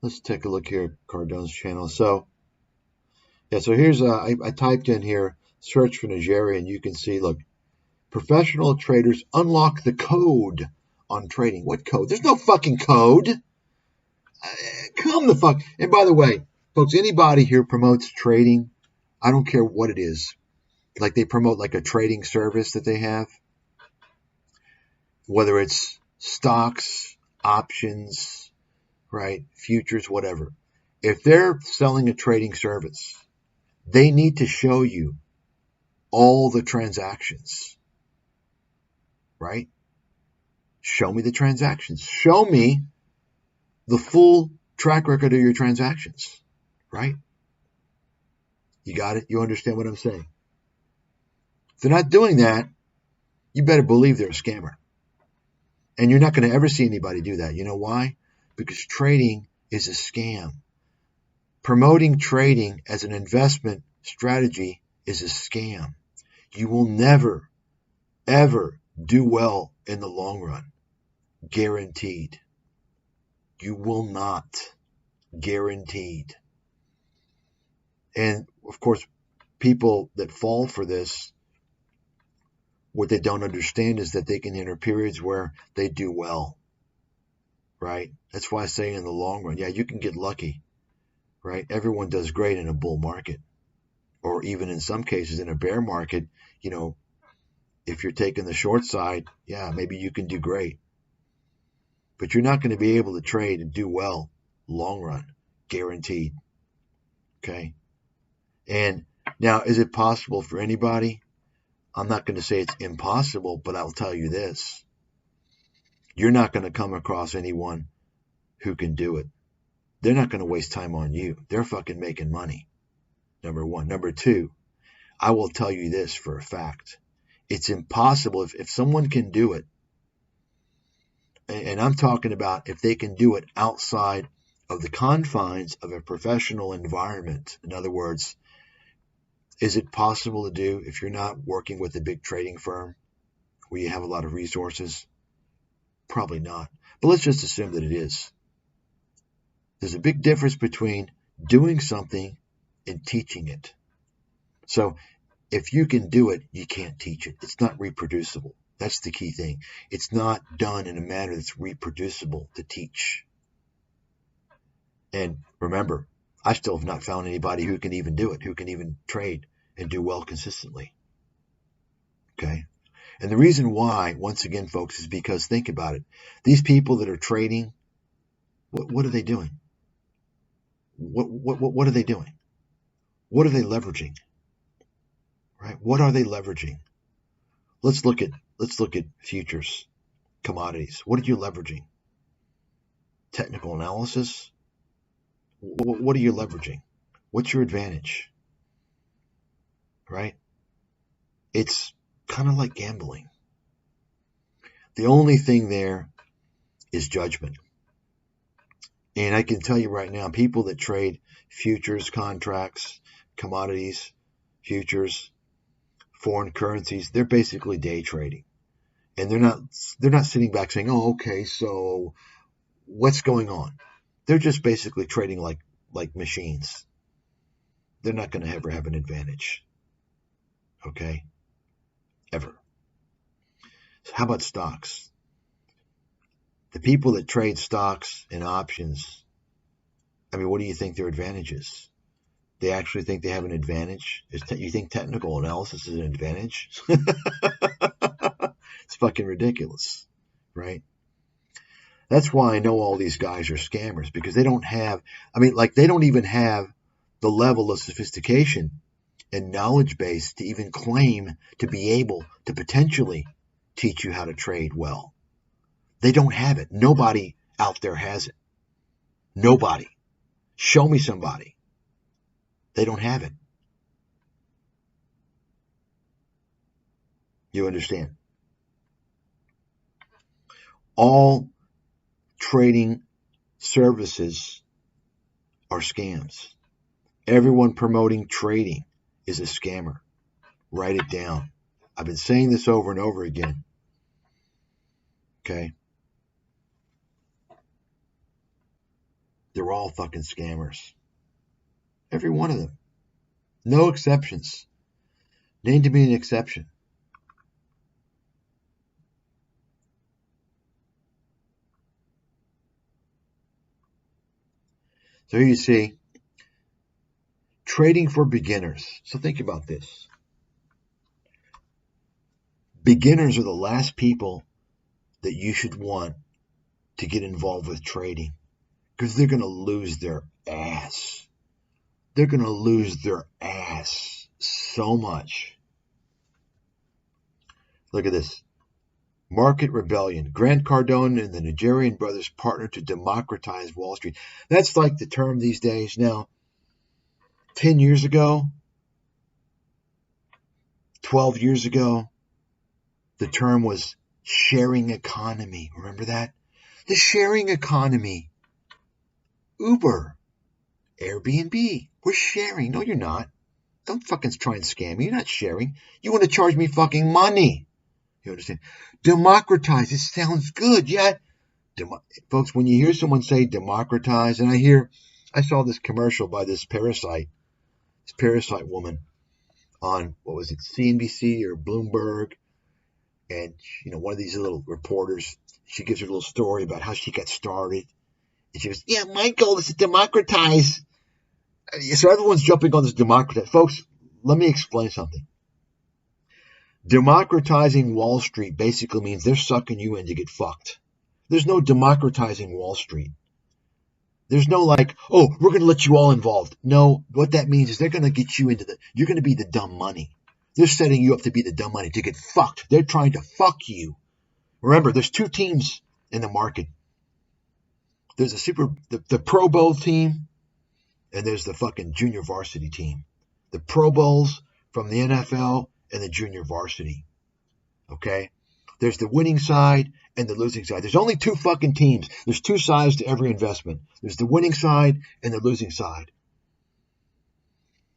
Let's take a look here at Cardone's channel. So, yeah, so here's, I typed in here, search for Najarian. You can see, look, professional traders unlock the code on trading. What code? There's no fucking code. Come the fuck. And by the way, folks, anybody here promotes trading, I don't care what it is. Like they promote like a trading service that they have, whether it's stocks, options, right, futures, whatever. If they're selling a trading service, they need to show you all the transactions, right? Show me the transactions. Show me the full track record of your transactions, right? You got it? You understand what I'm saying? If they're not doing that, you better believe they're a scammer. And you're not going to ever see anybody do that. You know why? Because trading is a scam. Promoting trading as an investment strategy is a scam. You will never, ever do well in the long run. Guaranteed. You will not. Guaranteed. And, of course, people that fall for this, what they don't understand is that they can enter periods where they do well, right? That's why I say in the long run, yeah, you can get lucky, right? Everyone does great in a bull market, or even in some cases in a bear market. You know, if you're taking the short side, yeah, maybe you can do great. But you're not going to be able to trade and do well long run, guaranteed, okay? And now, is it possible for anybody? I'm not going to say it's impossible, but I'll tell you this. You're not going to come across anyone who can do it. They're not going to waste time on you. They're fucking making money, number one. Number two, I will tell you this for a fact. It's impossible if someone can do it, and I'm talking about if they can do it outside of the confines of a professional environment. In other words, is it possible to do if you're not working with a big trading firm where you have a lot of resources? Probably not. But let's just assume that it is. There's a big difference between doing something and teaching it. So if you can do it, you can't teach it. It's not reproducible. That's the key thing. It's not done in a manner that's reproducible to teach. And remember, I still have not found anybody who can even do it, who can even trade and do well consistently. Okay? And the reason why, once again, folks, is because think about it. These people that are trading, what are they doing? What are they doing? What are they leveraging? Right? What are they leveraging? Let's look at futures, commodities. What are you leveraging? Technical analysis? What are you leveraging? What's your advantage? Right? It's kind of like gambling. The only thing there is judgment. And I can tell you right now, people that trade futures, contracts, commodities, futures, foreign currencies, they're basically day trading. And they're not sitting back saying, "Oh, okay, so what's going on?" They're just basically trading like machines. They're not going to ever have an advantage. Okay? Ever. So how about stocks? The people that trade stocks and options, I mean, what do you think their advantage is? They actually think they have an advantage? You think technical analysis is an advantage? It's fucking ridiculous, right? That's why I know all these guys are scammers, because they don't have, they don't even have the level of sophistication and knowledge base to even claim to be able to potentially teach you how to trade well. They don't have it. Nobody out there has it. Nobody. Show me somebody. They don't have it. You understand? All trading services are scams. Everyone promoting trading is a scammer. Write it down. I've been saying this over and over again. Okay? They're all fucking scammers. Every one of them. No exceptions. Name to me an exception. So here you see, trading for beginners. So think about this. Beginners are the last people that you should want to get involved with trading because they're going to lose their ass. They're going to lose their ass so much. Look at this. Market rebellion. Grant Cardone and the Najarian brothers partnered to democratize Wall Street. That's like the term these days. Now, 10 years ago, 12 years ago, the term was sharing economy. Remember that? The sharing economy. Uber, Airbnb, we're sharing. No, you're not. Don't fucking try and scam me. You're not sharing. You want to charge me fucking money. You understand? Democratize. It sounds good. Yeah. Folks, when you hear someone say democratize, and I saw this commercial by this parasite woman on, what was it, CNBC or Bloomberg, and one of these little reporters, she gives her a little story about how she got started, and she goes, "Yeah, my goal is to democratize." So everyone's jumping on this democratize. Folks, let me explain something. Democratizing Wall Street basically means they're sucking you in to get fucked. There's no democratizing Wall Street. There's no like, oh, we're going to let you all involved. No, what that means is they're going to get you you're going to be the dumb money. They're setting you up to be the dumb money, to get fucked. They're trying to fuck you. Remember, there's two teams in the market. There's the Pro Bowl team, and there's the fucking junior varsity team. The Pro Bowls from the NFL and the junior varsity. Okay? There's the winning side and the losing side. There's only two fucking teams. There's two sides to every investment. There's the winning side and the losing side.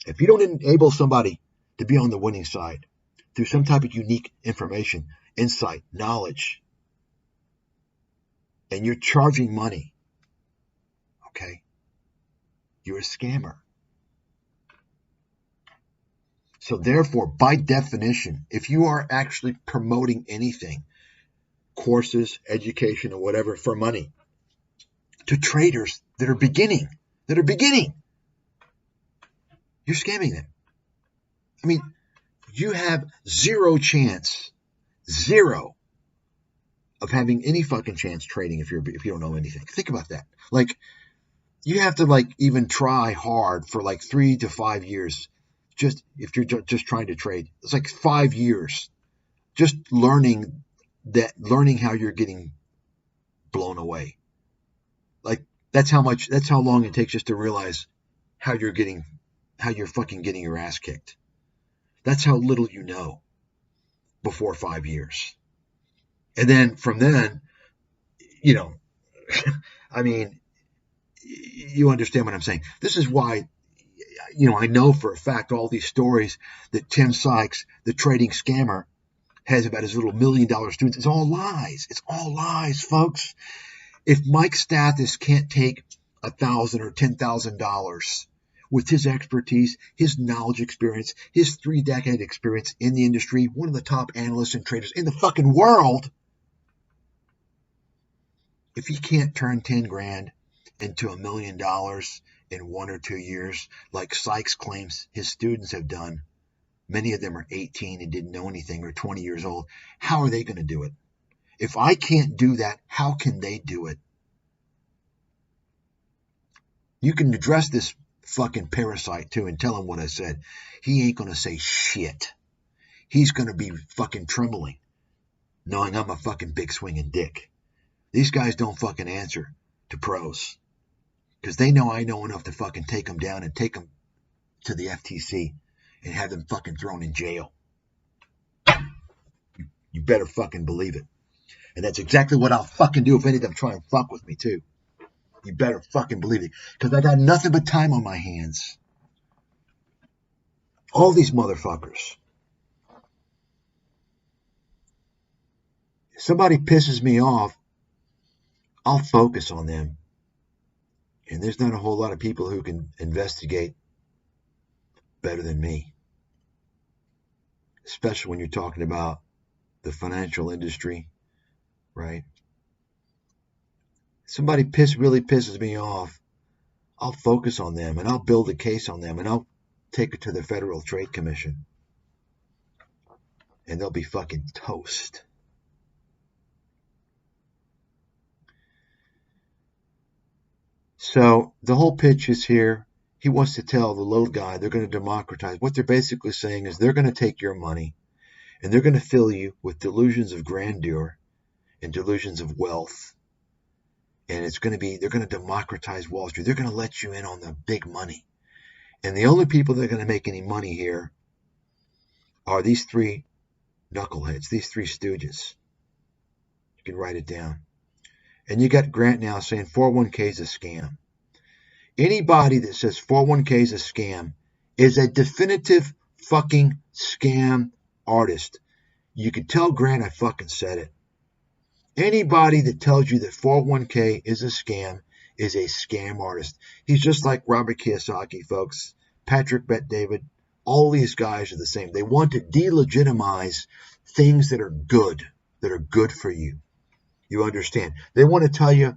If you don't enable somebody to be on the winning side through some type of unique information, insight, knowledge, and you're charging money, okay, you're a scammer. So therefore, by definition, if you are actually promoting anything, courses, education, or whatever for money, to traders that are beginning, you're scamming them. I mean, you have zero chance, of having any fucking chance trading if you don't know anything. Think about that. Like, you have to even try hard for 3 to 5 years. Just if you're just trying to trade, it's 5 years just learning how you're getting blown away. That's how long it takes just to realize how you're fucking getting your ass kicked. That's how little you know before 5 years. And then from then, I mean, you understand what I'm saying. This is why, I know for a fact all these stories that Tim Sykes, the trading scammer, has about his little $1 million students. It's all lies. It's all lies, folks. If Mike Stathis can't take $1,000 or $10,000 with his expertise, his knowledge experience, his 3-decade experience in the industry, one of the top analysts and traders in the fucking world, if he can't turn 10 grand into $1 million in 1 or 2 years, like Sykes claims his students have done, many of them are 18 and didn't know anything, or 20 years old, how are they going to do it? If I can't do that, how can they do it? You can address this fucking parasite too and tell him what I said. He ain't going to say shit. He's going to be fucking trembling, knowing I'm a fucking big swinging dick. These guys don't fucking answer to pros because they know I know enough to fucking take them down and take them to the FTC and have them fucking thrown in jail. You better fucking believe it. And that's exactly what I'll fucking do if any of them try and fuck with me too. You better fucking believe it. Because I got nothing but time on my hands. All these motherfuckers. If somebody pisses me off, I'll focus on them And there's not a whole lot of people who can investigate better than me, especially when you're talking about the financial industry, right? Somebody really pisses me off, I'll focus on them and I'll build a case on them and I'll take it to the Federal Trade Commission. And they'll be fucking toast. So the whole pitch is here. He wants to tell the little guy they're going to democratize. What they're basically saying is they're going to take your money and they're going to fill you with delusions of grandeur and delusions of wealth. And it's going to be, they're going to democratize Wall Street. They're going to let you in on the big money. And the only people that are going to make any money here are these three knuckleheads, these three stooges. You can write it down. And you got Grant now saying 401k is a scam. Anybody that says 401k is a scam is a definitive fucking scam artist. You could tell Grant I fucking said it. Anybody that tells you that 401k is a scam is a scam artist. He's just like Robert Kiyosaki, folks. Patrick Bet-David. All these guys are the same. They want to delegitimize things that are good for you. You understand? They want to tell you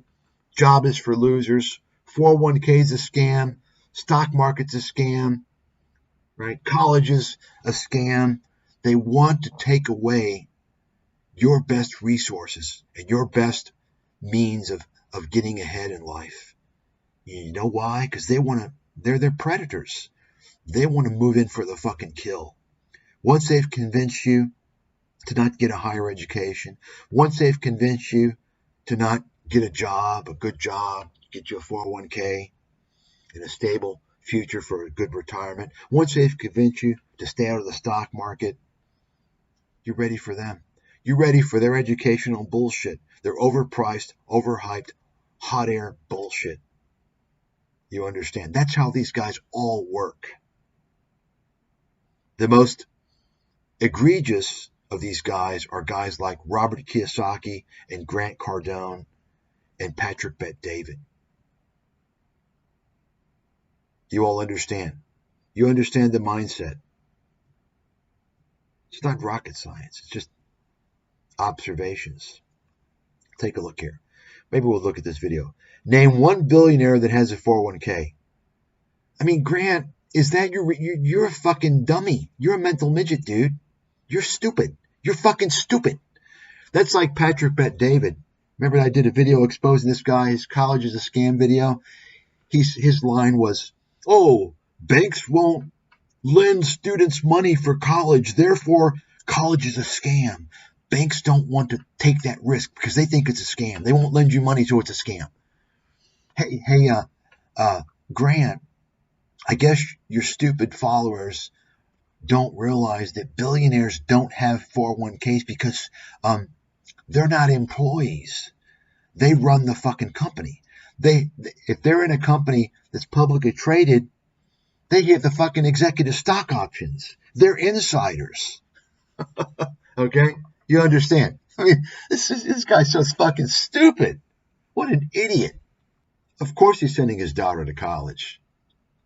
job is for losers, 401k is a scam, stock market's a scam, right? College is a scam. They want to take away your best resources and your best means of getting ahead in life. You know why? Because they're predators. They want to move in for the fucking kill. Once they've convinced you to not get a higher education, once they've convinced you to not get a job, a good job, get you a 401k and a stable future for a good retirement, once they've convinced you to stay out of the stock market, you're ready for them. You're ready for their educational bullshit, their overpriced, overhyped, hot air bullshit. You understand? That's how these guys all work. The most egregious of these guys are guys like Robert Kiyosaki and Grant Cardone and Patrick Bet-David. You all understand. You understand the mindset. It's not rocket science. It's just observations. Take a look here. Maybe we'll look at this video. Name one billionaire that has a 401k. I mean, Grant, is that you're a fucking dummy. You're a mental midget, dude. You're stupid. You're fucking stupid. That's like Patrick Bet-David. Remember I did a video exposing this guy, his college is a scam video? His line was, oh, banks won't lend students money for college, therefore college is a scam. Banks don't want to take that risk because they think it's a scam. They won't lend you money, so it's a scam. Hey, Grant, I guess your stupid followers don't realize that billionaires don't have 401ks because they're not employees. They run the fucking company. If they're in a company that's publicly traded, they get the fucking executive stock options. They're insiders. Okay? You understand? I mean, this guy's so fucking stupid. What an idiot. Of course he's sending his daughter to college.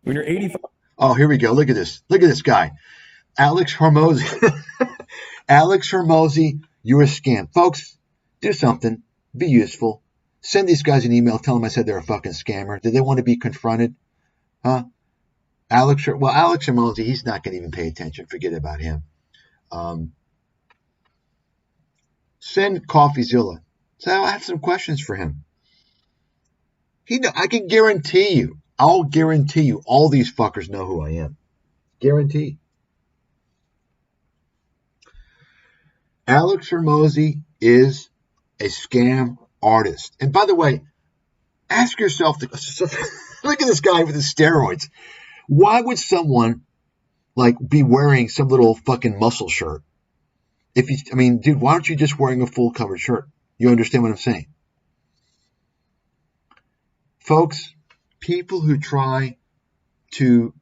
When you're 85. Oh, here we go. Look at this. Look at this guy. Alex Hormozy. Alex Hormozy, you're a scam. Folks, do something. Be useful. Send these guys an email. Tell them I said they're a fucking scammer. Do they want to be confronted? Huh? Alex Hormozy, he's not going to even pay attention. Forget about him. Send CoffeeZilla. So I have some questions for him. I can guarantee you, I'll guarantee you, all these fuckers know who I am. Guaranteed. Alex Hormozy is a scam artist. And by the way, ask yourself, look at this guy with his steroids. Why would someone be wearing some little fucking muscle shirt? Dude, why aren't you just wearing a full covered shirt? You understand what I'm saying? Folks, people who try to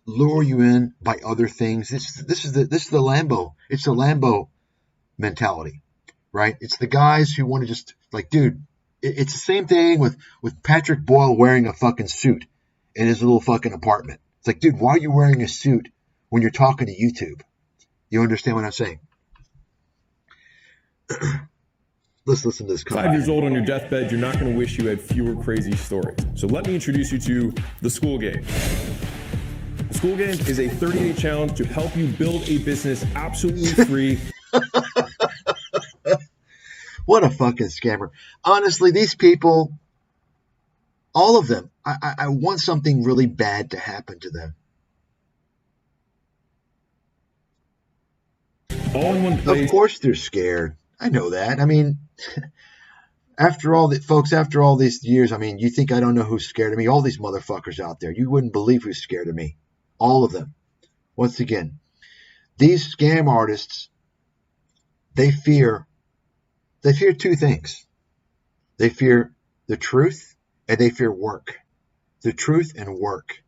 lure you in by other things, this is the Lambo. It's the Lambo mentality, right? It's the guys who want to just dude, It's the same thing with Patrick Boyle wearing a fucking suit in his little fucking apartment. It's like, dude, why are you wearing a suit when you're talking to YouTube? You understand what I'm saying? Let's listen to this. 5 years old on your deathbed, you're not going to wish you had fewer crazy stories. So let me introduce you to the School Game. The School Game is a 30-day challenge to help you build a business absolutely free. What a fucking scammer. Honestly, these people, all of them, I want something really bad to happen to them. All in one place. Of course they're scared. I know that. I mean, after all these years, I mean, you think I don't know who's scared of me? All these motherfuckers out there. You wouldn't believe who's scared of me. All of them. Once again, these scam artists, they fear two things. They fear the truth and they fear work. The truth and work.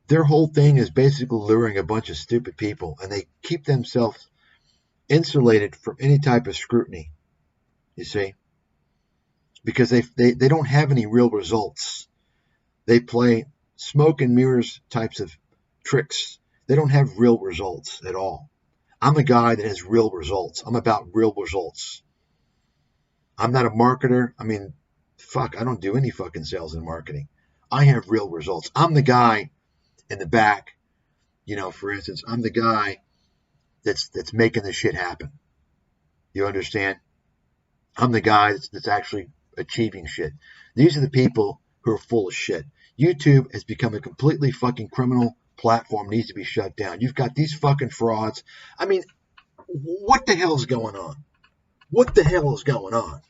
Their whole thing is basically luring a bunch of stupid people, and they keep themselves insulated from any type of scrutiny, you see, because they don't have any real results. They play smoke and mirrors types of tricks. They don't have real results at all. I'm a guy that has real results. I'm about real results. I'm not a marketer. I mean, fuck, I don't do any fucking sales and marketing. I have real results. I'm the guy in the back, you know, for instance, I'm the guy that's making this shit happen. You understand? I'm the guy that's actually achieving shit. These are the people who are full of shit. YouTube has become a completely fucking criminal platform, needs to be shut down. You've got these fucking frauds. I mean, what the hell is going on? What the hell is going on?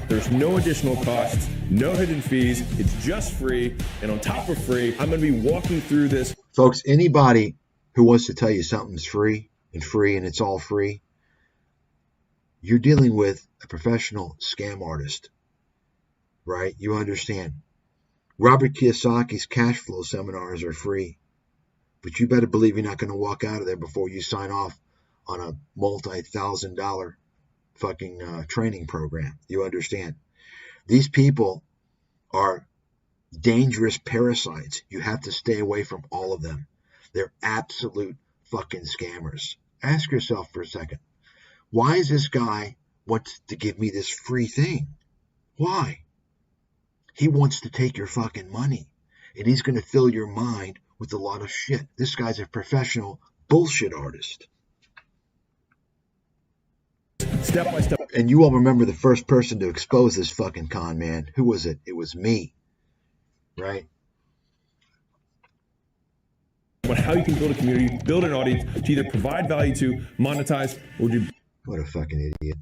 There's no additional costs, no hidden fees. It's just free. And on top of free, I'm going to be walking through this. Folks, anybody who wants to tell you something's free and it's all free, you're dealing with a professional scam artist, right? You understand. Robert Kiyosaki's cash flow seminars are free, but you better believe you're not going to walk out of there before you sign off on a multi-$1,000 fucking training program. You understand? These people are dangerous parasites. You have to stay away from all of them. They're absolute fucking scammers. Ask yourself for a second, why is this guy wants to give me this free thing? Why? He wants to take your fucking money, and he's going to fill your mind with a lot of shit. This guy's a professional bullshit artist. Step by step. And you all remember the first person to expose this fucking con man. Who was it? It was me. Right? On how you can build a community, build an audience to either provide value to, monetize, or do. What a fucking idiot.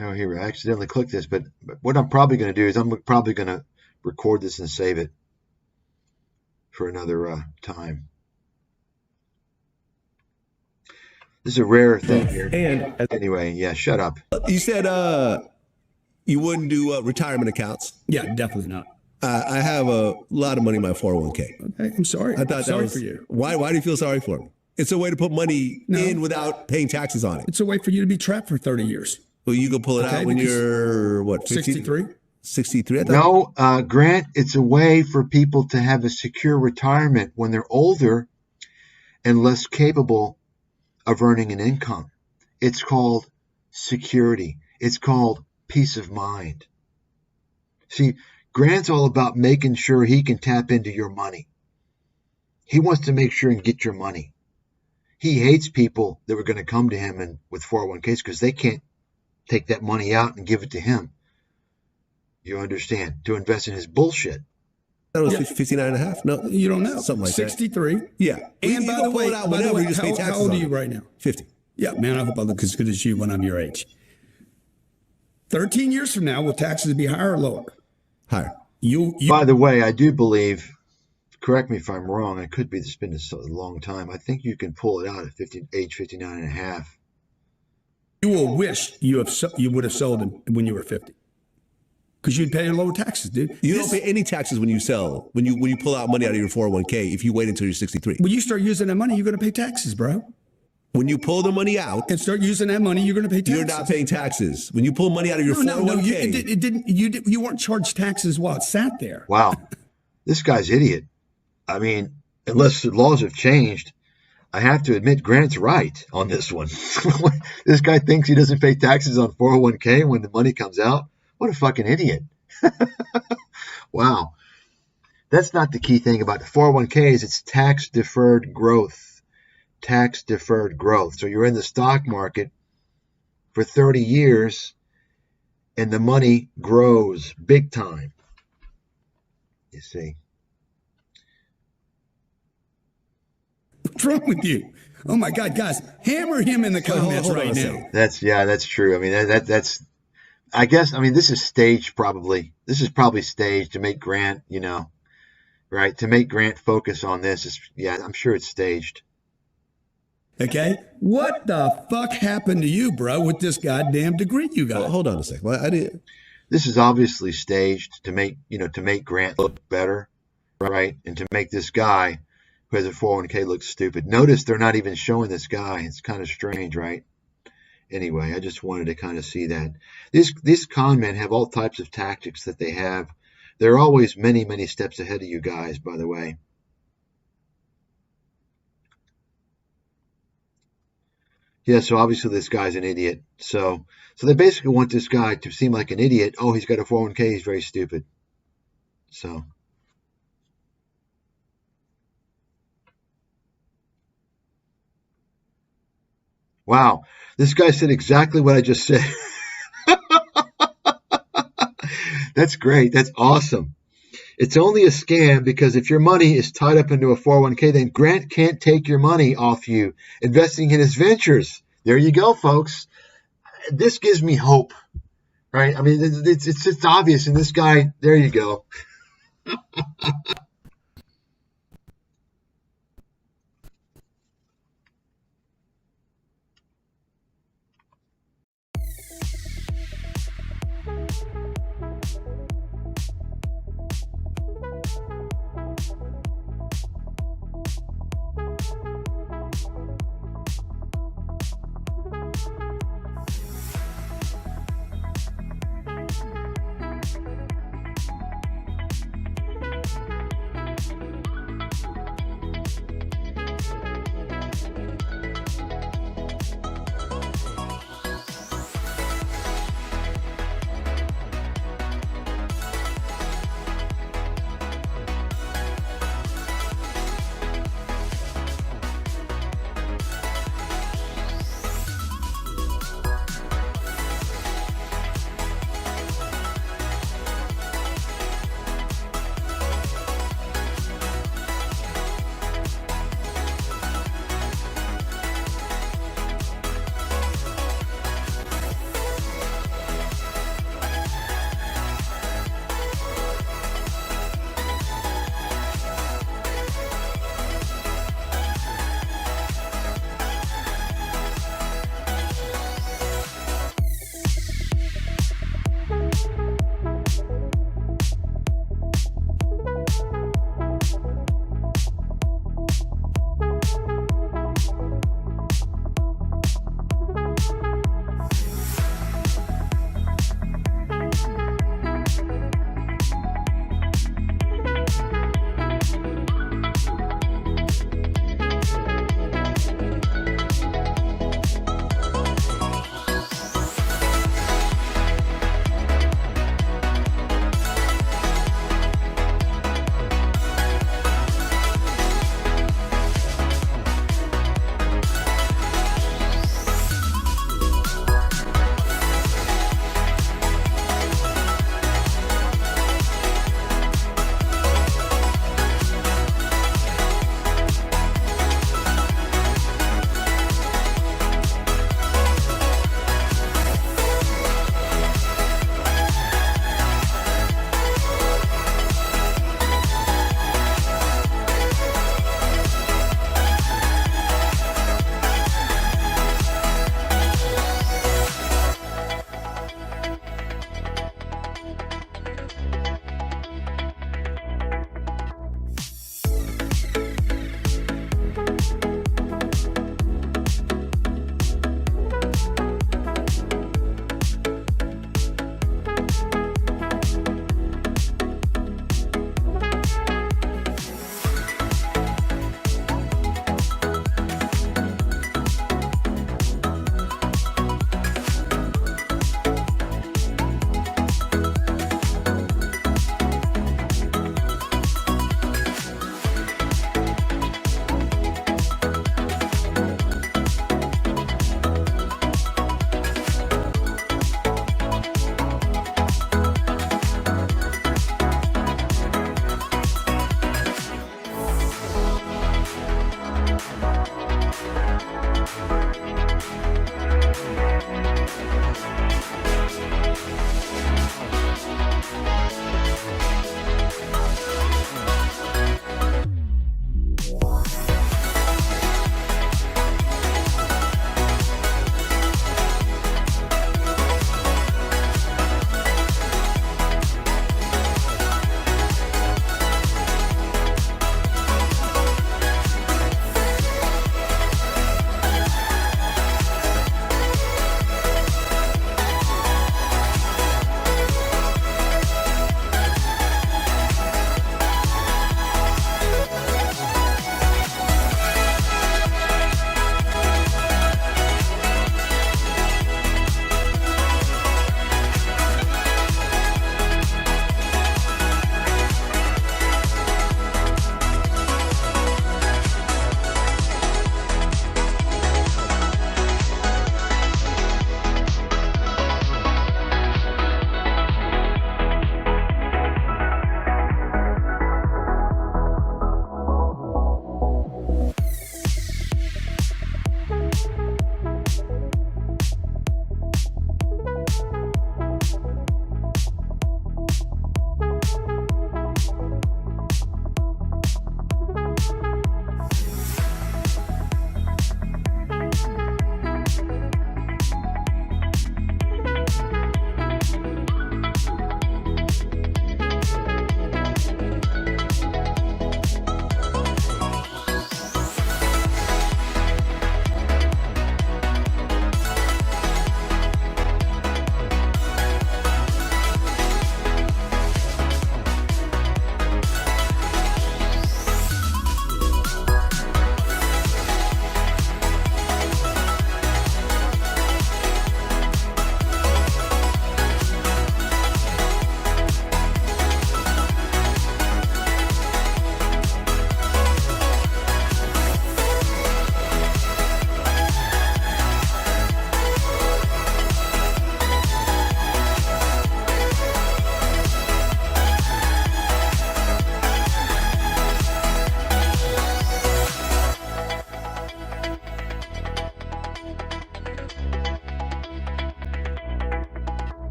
Oh, here, I accidentally clicked this, but what I'm probably going to do is I'm probably going to record this and save it for another time. This is a rare thing here. And anyway, yeah, shut up. You said you wouldn't do retirement accounts. Yeah, definitely not. I have a lot of money in my 401k. Okay, I'm sorry. I thought sorry that was, for you. Why do you feel sorry for me? It's a way to put money in without paying taxes on it. It's a way for you to be trapped for 30 years. Well, you can pull it out when you're, what, 63? 63? No, Grant, it's a way for people to have a secure retirement when they're older and less capable of earning an income. It's called security. It's called peace of mind. See, Grant's all about making sure he can tap into your money. He wants to make sure and get your money. He hates people that were going to come to him and with 401ks because they can't take that money out and give it to him. You understand? To invest in his bullshit. That was 59 and a half? No, You don't know. something like 63. that. Yeah. And by the way, how old are you right now? 50. Yeah, man, I hope I look as good as you when I'm your age. 13 years from now, will taxes be higher or lower? Higher. By the way, I do believe, correct me if I'm wrong, I could be, it's been a long time. I think you can pull it out at age 59 and a half. You will wish you would have sold them when you were 50. because you'd pay low taxes, dude. You don't pay any taxes when you sell, when you pull out money out of your 401k if you wait until you're 63. When you start using that money, you're going to pay taxes, bro. When you pull the money out And start using that money, you're going to pay taxes. you're not paying taxes. When you pull money out of your 401k. You weren't charged taxes while it sat there. Wow. This guy's idiot. I mean, unless the laws have changed, I have to admit Grant's right on this one. This guy thinks he doesn't pay taxes on 401k when the money comes out. What a fucking idiot. Wow. That's not the key thing about the 401ks. It's tax-deferred growth. Tax-deferred growth. So you're in the stock market for 30 years, and the money grows big time. You see. What's wrong with you? Oh my God, guys, hammer him in the comments hold on right a now. second. That's true. I mean, that's, I guess, I mean, this is staged probably. This is probably staged to make Grant, right? To make Grant focus on this. I'm sure it's staged. Okay? What the fuck happened to you, bro, with this goddamn degree you got? Well, hold on a second. Well, I didn't. This is obviously staged to make Grant look better, right? And to make this guy who has a 401k look stupid. Notice they're not even showing this guy. It's kind of strange, right? Anyway, I just wanted to kind of see that. These con men have all types of tactics that they have. They're always many, many steps ahead of you guys, by the way. Yeah, so obviously this guy's an idiot. So they basically want this guy to seem like an idiot. Oh, he's got a 401k. He's very stupid. So. Wow, this guy said exactly what I just said. That's great. That's awesome. It's only a scam because if your money is tied up into a 401k, then Grant can't take your money off you investing in his ventures. There you go, folks. This gives me hope, right? I mean, it's obvious. And this guy, there you go.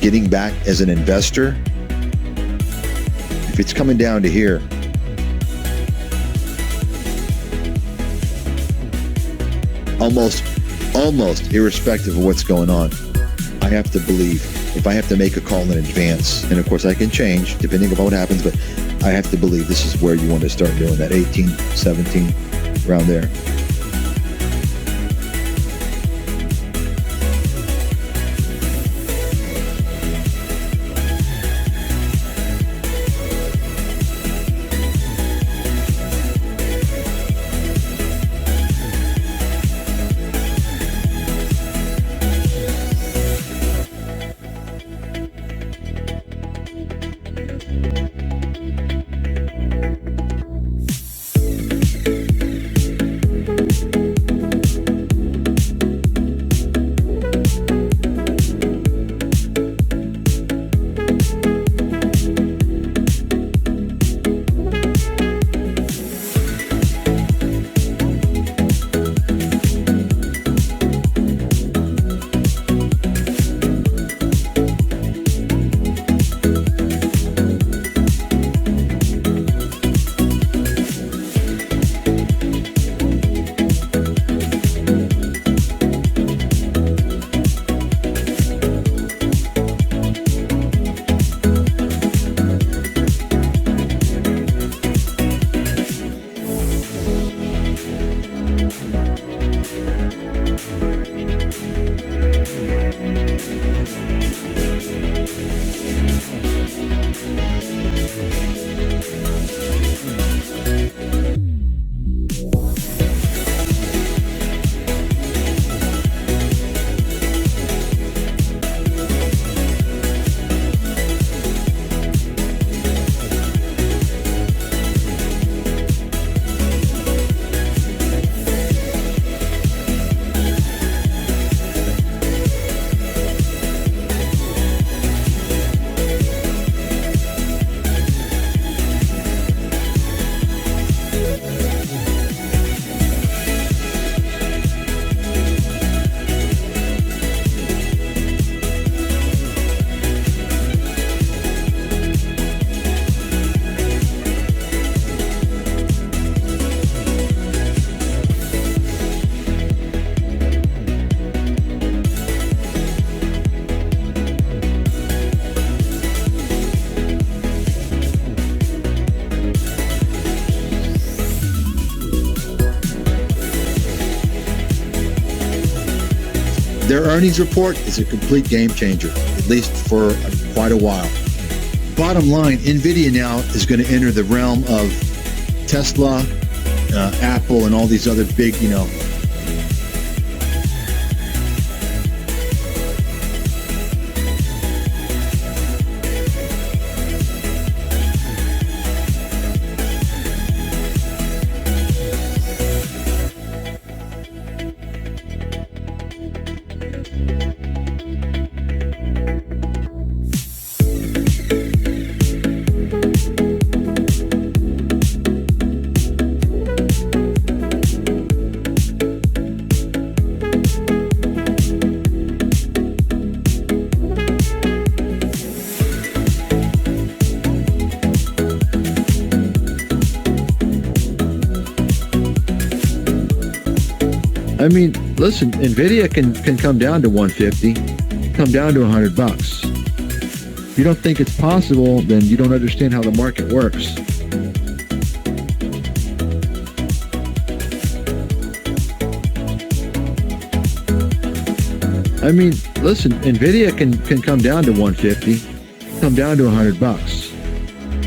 getting back as an investor, if it's coming down to here, almost irrespective of what's going on, I have to believe, if I have to make a call in advance, and of course I can change depending on what happens, but I have to believe this is where you want to start doing that 18, 17, around there. Their earnings report is a complete game changer, at least for quite a while. Bottom line, NVIDIA now is going to enter the realm of Tesla, Apple, and all these other big, I mean, listen, NVIDIA can come down to 150, come down to $100. If you don't think it's possible, then you don't understand how the market works. I mean, listen, NVIDIA can come down to 150, come down to $100.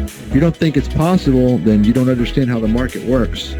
If you don't think it's possible, then you don't understand how the market works.